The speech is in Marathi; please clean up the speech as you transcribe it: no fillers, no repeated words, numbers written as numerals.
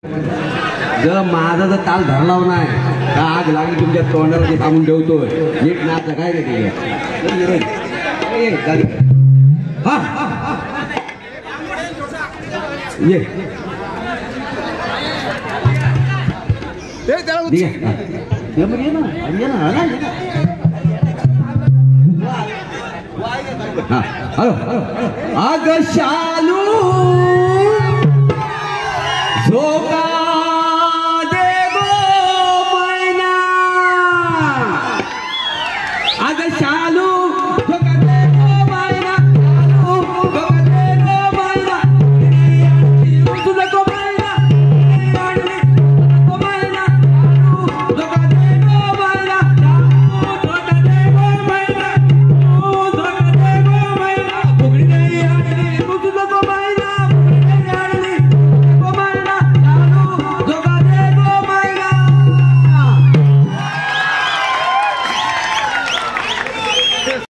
जर माझा जर ताल धरला नाही का आग लागली तुमच्या तोंडाला ते थांबून ठेवतोय नीट नाच काय रे हा ये आग शालू झोका